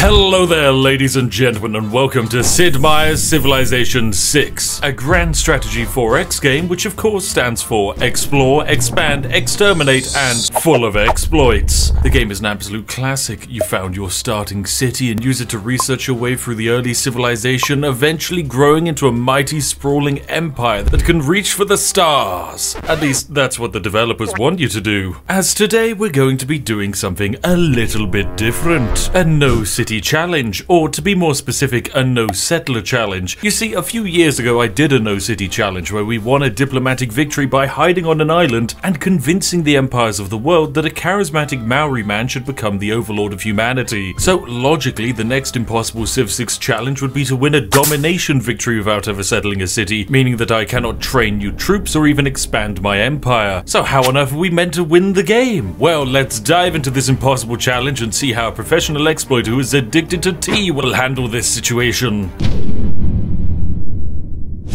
Hello there, ladies and gentlemen, and welcome to Sid Meier's Civilization 6, a grand strategy 4X game which of course stands for Explore, Expand, Exterminate, and full of exploits. The game is an absolute classic. You found your starting city and use it to research your way through the early civilization, eventually growing into a mighty sprawling empire that can reach for the stars. At least that's what the developers want you to do. As today we're going to be doing something a little bit different. A no city challenge, or to be more specific, a no settler challenge. You see, a few years ago I did a no city challenge where we won a diplomatic victory by hiding on an island and convincing the empires of the world that a charismatic Maori man should become the overlord of humanity. So logically, the next impossible Civ 6 challenge would be to win a domination victory without ever settling a city, meaning that I cannot train new troops or even expand my empire. So how on earth are we meant to win the game? Well, let's dive into this impossible challenge and see how a professional exploiter who is addicted to tea will handle this situation.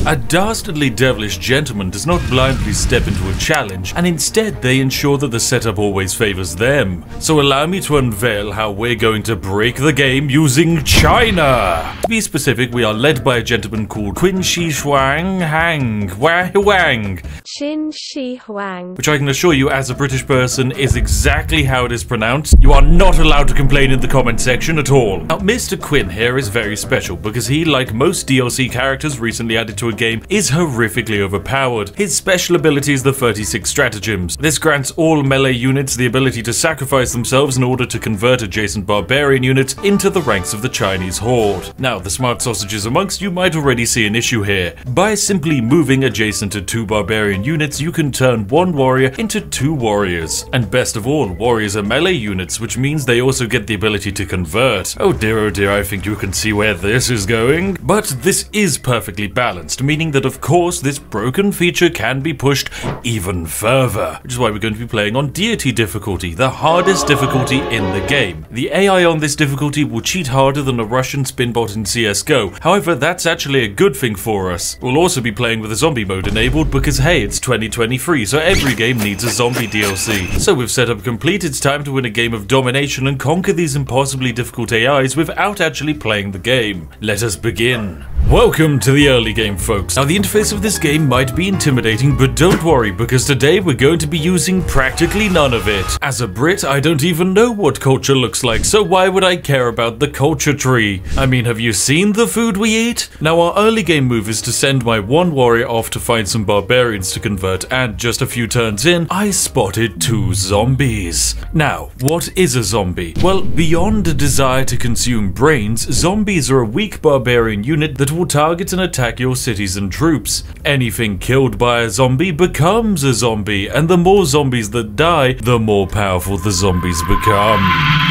A dastardly devilish gentleman does not blindly step into a challenge, and instead they ensure that the setup always favors them. So allow me to unveil how we're going to break the game using China! To be specific, we are led by a gentleman called Qin Shi Huang Hang Wang. Qin Shi Huang. Which I can assure you, as a British person, is exactly how it is pronounced. You are not allowed to complain in the comment section at all. Now, Mr. Quinn here is very special because he, like most DLC characters recently added to a game, is horrifically overpowered. His special ability is the 36 stratagems. This grants all melee units the ability to sacrifice themselves in order to convert adjacent barbarian units into the ranks of the Chinese horde. Now, the smart sausages amongst you might already see an issue here. By simply moving adjacent to two barbarian units, you can turn one warrior into two warriors. And best of all, warriors are melee units, which means they also get the ability to convert. Oh dear, I think you can see where this is going. But this is perfectly balanced, meaning that of course this broken feature can be pushed even further, which is why we're going to be playing on DEITY difficulty, the hardest difficulty in the game. The AI on this difficulty will cheat harder than a Russian spinbot in CSGO, however that's actually a good thing for us. We'll also be playing with a zombie mode enabled because hey, it's 2023, so every game needs a zombie DLC. So with setup complete, it's time to win a game of domination and conquer these impossibly difficult AIs without actually playing the game. Let us begin. Welcome to the early game, folks. Now, the interface of this game might be intimidating, but don't worry, because today we're going to be using practically none of it. As a Brit, I don't even know what culture looks like, so why would I care about the culture tree? I mean, have you seen the food we eat? Now, our early game move is to send my one warrior off to find some barbarians to convert, and just a few turns in, I spotted two zombies. Now, what is a zombie? Well, beyond a desire to consume brains, zombies are a weak barbarian unit that will target and attack your cities and troops. Anything killed by a zombie becomes a zombie, and the more zombies that die, the more powerful the zombies become.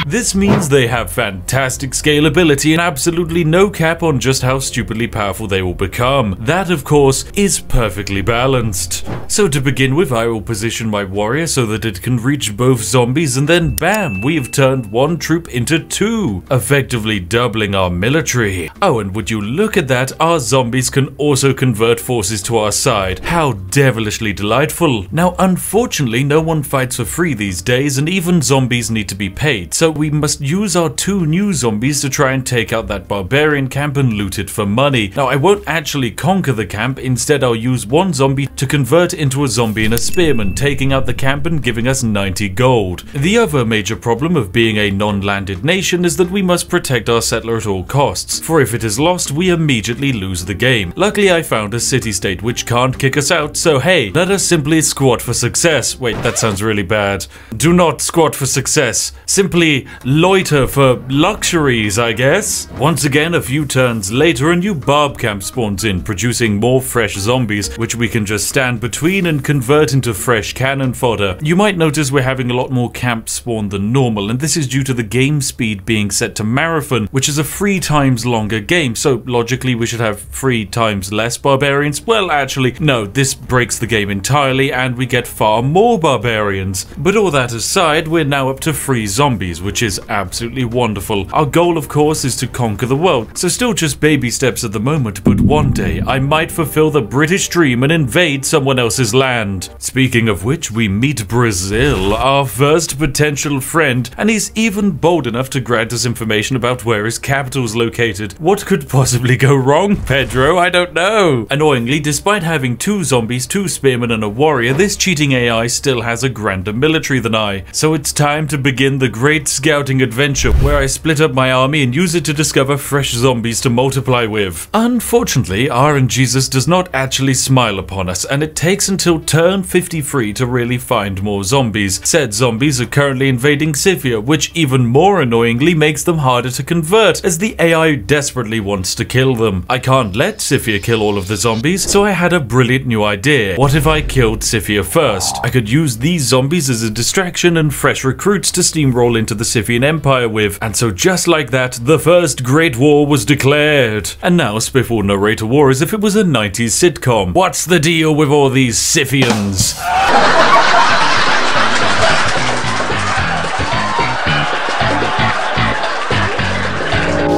This means they have fantastic scalability and absolutely no cap on just how stupidly powerful they will become. That, of course, is perfectly balanced. So to begin with, I will position my warrior so that it can reach both zombies, and then bam, we have turned one troop into two, effectively doubling our military. Oh, and would you look at that, our zombies can also convert forces to our side. How devilishly delightful. Now, unfortunately, no one fights for free these days, and even zombies need to be paid, so we must use our two new zombies to try and take out that barbarian camp and loot it for money. Now, I won't actually conquer the camp, instead I'll use one zombie to convert into a zombie and a spearman, taking out the camp and giving us 90 gold. The other major problem of being a non-landed nation is that we must protect our settler at all costs, for if it is lost, we immediately lose the game. Luckily, I found a city-state which can't kick us out, so hey, let us simply squat for success. Wait, that sounds really bad. Do not squat for success. Simply loiter for luxuries, I guess. Once again, a few turns later, a new barb camp spawns in, producing more fresh zombies, which we can just stand between and convert into fresh cannon fodder. You might notice we're having a lot more camps spawn than normal, and this is due to the game speed being set to marathon, which is a 3 times longer game, so logically we should have 3 times less barbarians? Well, actually, no, this breaks the game entirely and we get far more barbarians. But all that aside, we're now up to 3 zombies, which is absolutely wonderful. Our goal, of course, is to conquer the world, so still just baby steps at the moment, but one day I might fulfill the British dream and invade someone else's land. Speaking of which, we meet Brazil, our first potential friend, and he's even bold enough to grant us information about where his capital's located. What could possibly go wrong, Pedro? I don't know. Annoyingly, despite having 2 zombies, 2 spearmen, and a warrior, this cheating AI still has a grander military than I. So it's time to begin the great scouting adventure, where I split up my army and use it to discover fresh zombies to multiply with. Unfortunately, RNGesus does not actually smile upon us, and it takes until turn 53 to really find more zombies. Said zombies are currently invading Scythia, which even more annoyingly makes them harder to convert, as the AI desperately wants to kill them. I can't let Scythia kill all of the zombies, so I had a brilliant new idea. What if I killed Scythia first? I could use these zombies as a distraction and fresh recruits to steamroll into the Scythian Empire with, and so just like that, the first Great War was declared. And now Spiff will narrate a war as if it was a 90s sitcom. What's the deal with all these Scythians?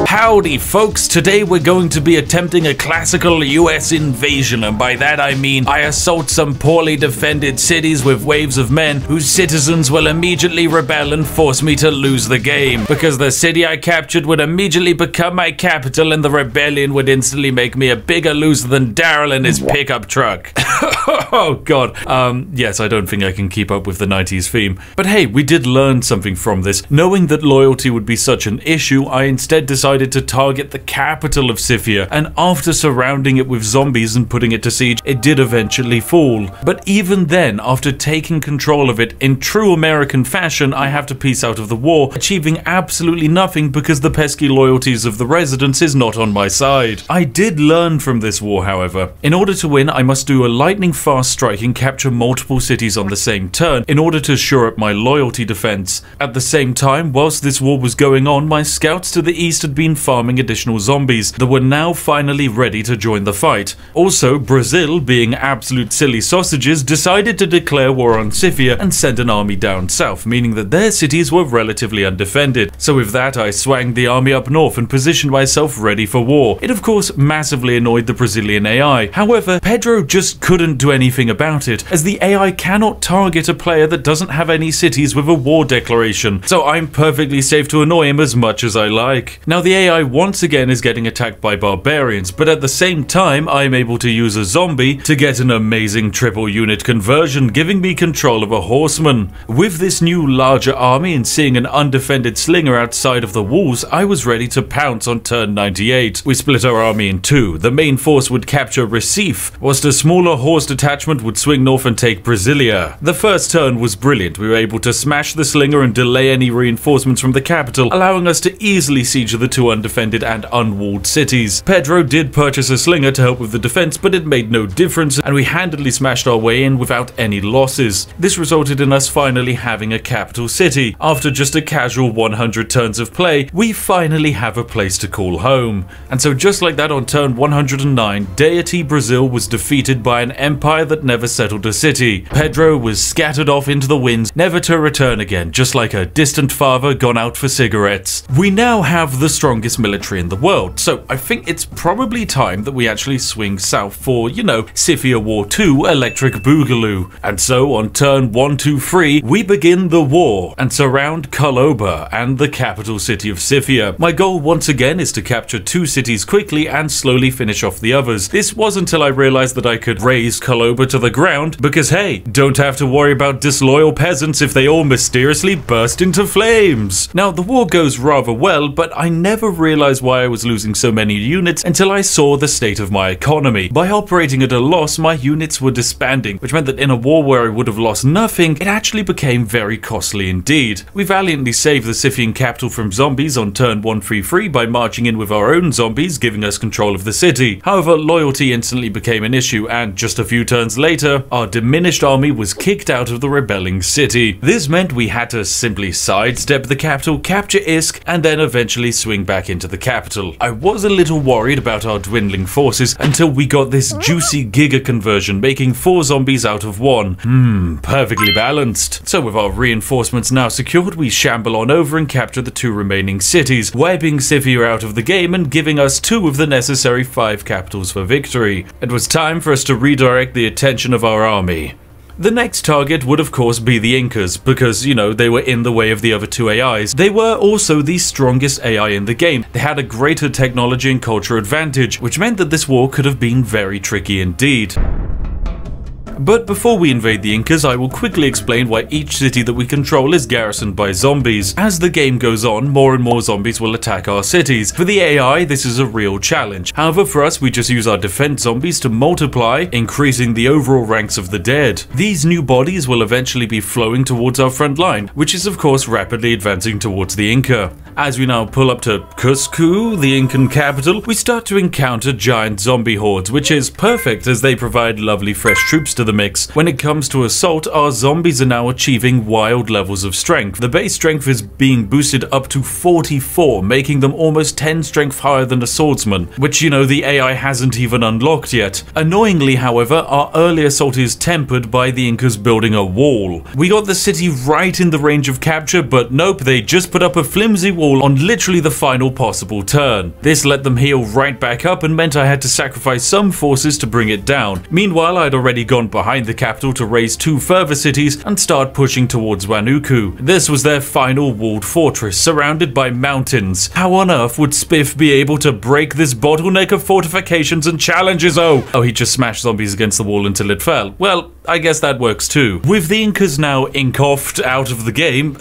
Howdy folks, today we're going to be attempting a classical US invasion, and by that I mean I assault some poorly defended cities with waves of men whose citizens will immediately rebel and force me to lose the game, because the city I captured would immediately become my capital and the rebellion would instantly make me a bigger loser than Daryl in his pickup truck. Oh god, yes, I don't think I can keep up with the 90s theme. But hey, we did learn something from this. Knowing that loyalty would be such an issue, I instead decided to target the capital of Scythia, and after surrounding it with zombies and putting it to siege, it did eventually fall. But even then, after taking control of it in true American fashion, I have to peace out of the war, achieving absolutely nothing because the pesky loyalties of the residents is not on my side. I did learn from this war, however. In order to win, I must do a lightning fast strike and capture multiple cities on the same turn in order to shore up my loyalty defense. At the same time, whilst this war was going on, my scouts to the east had been farming additional zombies that were now finally ready to join the fight. Also, Brazil, being absolute silly sausages, decided to declare war on Scythia and send an army down south, meaning that their cities were relatively undefended. So with that, I swanged the army up north and positioned myself ready for war. It of course massively annoyed the Brazilian AI. However, Pedro just couldn't do anything about it, as the AI cannot target a player that doesn't have any cities with a war declaration, so I'm perfectly safe to annoy him as much as I like. Now the AI once again is getting attacked by barbarians, but at the same time I'm able to use a zombie to get an amazing triple unit conversion, giving me control of a horseman. With this new larger army and seeing an undefended slinger outside of the walls, I was ready to pounce on turn 98. We split our army in two. The main force would capture Recife, whilst a smaller horse detachment would swing north and take Brasilia. The first turn was brilliant. We were able to smash the slinger and delay any reinforcements from the capital, allowing us to easily siege the two undefended and unwalled cities. Pedro did purchase a slinger to help with the defense, but it made no difference, and we handily smashed our way in without any losses. This resulted in us finally having a capital city. After just a casual 100 turns of play, we finally have a place to call home. And so just like that, on turn 109, DEITY Brazil was defeated by an empire that never settled a city. Pedro was scattered off into the winds, never to return again, just like a distant father gone out for cigarettes. We now have the strongest military in the world, so I think it's probably time that we actually swing south for, you know, Scythia War 2 Electric Boogaloo. And so on turn 123, we begin the war and surround Kaloba and the capital city of Scythia. My goal once again is to capture two cities quickly and slowly finish off the others. This was until I realized that I could raise Kaloba to the ground, because hey, don't have to worry about disloyal peasants if they all mysteriously burst into flames. Now the war goes rather well, but I never realized why I was losing so many units until I saw the state of my economy. By operating at a loss, my units were disbanding, which meant that in a war where I would have lost nothing, it actually became very costly indeed. We valiantly saved the Scythian capital from zombies on turn 133 by marching in with our own zombies, giving us control of the city. However, loyalty instantly became an issue, and just a few turns later, our diminished army was kicked out of the rebelling city. This meant we had to simply sidestep the capital, capture Isk, and then eventually swing back back into the capital. I was a little worried about our dwindling forces until we got this juicy giga conversion, making 4 zombies out of 1. Perfectly balanced. So with our reinforcements now secured, we shamble on over and capture the 2 remaining cities, wiping Scythia out of the game and giving us 2 of the necessary 5 capitals for victory. It was time for us to redirect the attention of our army. The next target would of course be the Incas, because, you know, they were in the way of the other 2 AIs. They were also the strongest AI in the game. They had a greater technology and culture advantage, which meant that this war could have been very tricky indeed. But before we invade the Incas, I will quickly explain why each city that we control is garrisoned by zombies. As the game goes on, more and more zombies will attack our cities. For the AI, this is a real challenge. However, for us, we just use our defense zombies to multiply, increasing the overall ranks of the dead. These new bodies will eventually be flowing towards our front line, which is of course rapidly advancing towards the Inca. As we now pull up to Cusco, the Incan capital, we start to encounter giant zombie hordes, which is perfect as they provide lovely fresh troops to the mix. When it comes to assault, our zombies are now achieving wild levels of strength. The base strength is being boosted up to 44, making them almost 10 strength higher than a swordsman, which, you know, the AI hasn't even unlocked yet. Annoyingly, however, our early assault is tempered by the Incas building a wall. We got the city right in the range of capture, but nope, they just put up a flimsy wall on literally the final possible turn. This let them heal right back up and meant I had to sacrifice some forces to bring it down. Meanwhile, I'd already gone behind the capital to raise 2 further cities and start pushing towards Wanuku. This was their final walled fortress, surrounded by mountains. How on earth would Spiff be able to break this bottleneck of fortifications and challenges? Oh, he just smashed zombies against the wall until it fell. Well, I guess that works too. With the Incas now ink-offed out of the game,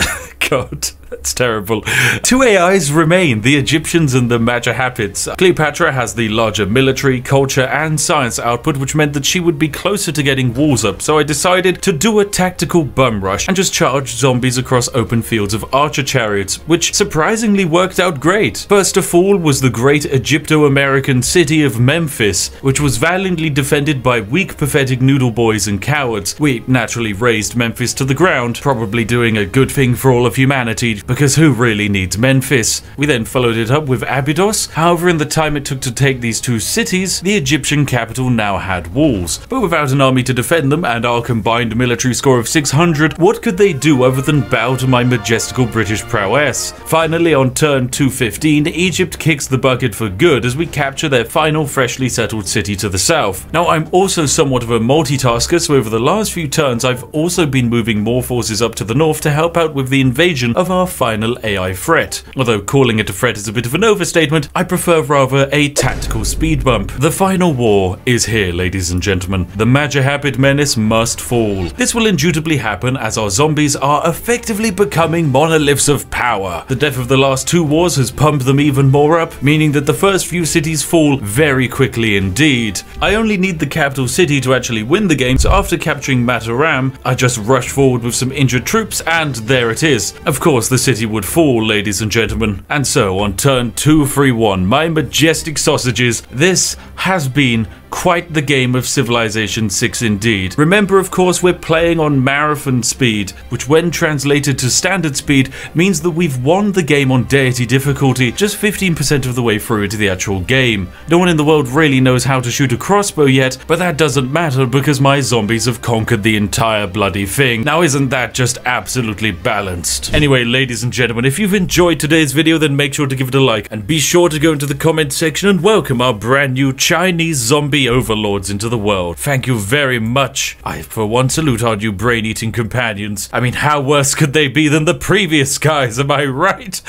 God, that's terrible. 2 AIs remain, the Egyptians and the Majahapids. Cleopatra has the larger military, culture, and science output, which meant that she would be closer to getting walls up, so I decided to do a tactical bum rush and just charge zombies across open fields of archer chariots, which surprisingly worked out great. First of all was the great Egypto-American city of Memphis, which was valiantly defended by weak, pathetic noodle boys and cowards. We naturally razed Memphis to the ground, probably doing a good thing for all of humanity, because who really needs Memphis? We then followed it up with Abydos. However, in the time it took to take these 2 cities, the Egyptian capital now had walls. But without an army to defend them and our combined military score of 600, what could they do other than bow to my majestical British prowess? Finally, on turn 215, Egypt kicks the bucket for good as we capture their final freshly settled city to the south. Now, I'm also somewhat of a multitasker, so over the last few turns, I've also been moving more forces up to the north to help out with the invasion of our final AI threat. Although calling it a threat is a bit of an overstatement, I prefer rather a tactical speed bump. The final war is here, ladies and gentlemen. The Majahapid menace must fall. This will indubitably happen as our zombies are effectively becoming monoliths of power. The death of the last 2 wars has pumped them even more up, meaning that the first few cities fall very quickly indeed. I only need the capital city to actually win the game, so after capturing Mataram, I just rush forward with some injured troops and there it is. Of course, the city would fall, ladies and gentlemen. And so, on turn 231, my majestic sausages, this has been quite the game of Civilization 6 indeed. Remember, of course, we're playing on marathon speed, which when translated to standard speed means that we've won the game on deity difficulty just 15% of the way through into the actual game. No one in the world really knows how to shoot a crossbow yet, but that doesn't matter because my zombies have conquered the entire bloody thing. Now isn't that just absolutely balanced? Anyway, ladies and gentlemen, if you've enjoyed today's video, then make sure to give it a like and be sure to go into the comment section and welcome our brand new Chinese zombie overlords into the world. Thank you very much. I for one salute our new brain-eating companions. I mean, how worse could they be than the previous guys, am I right?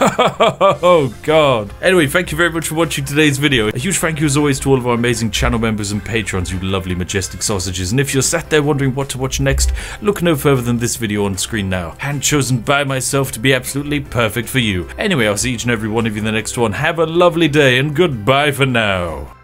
Oh god. Anyway, thank you very much for watching today's video. A huge thank you as always to all of our amazing channel members and patrons, you lovely majestic sausages. And if you're sat there wondering what to watch next, look no further than this video on screen now. Hand chosen by myself to be absolutely perfect for you. Anyway, I'll see each and every one of you in the next one. Have a lovely day and goodbye for now.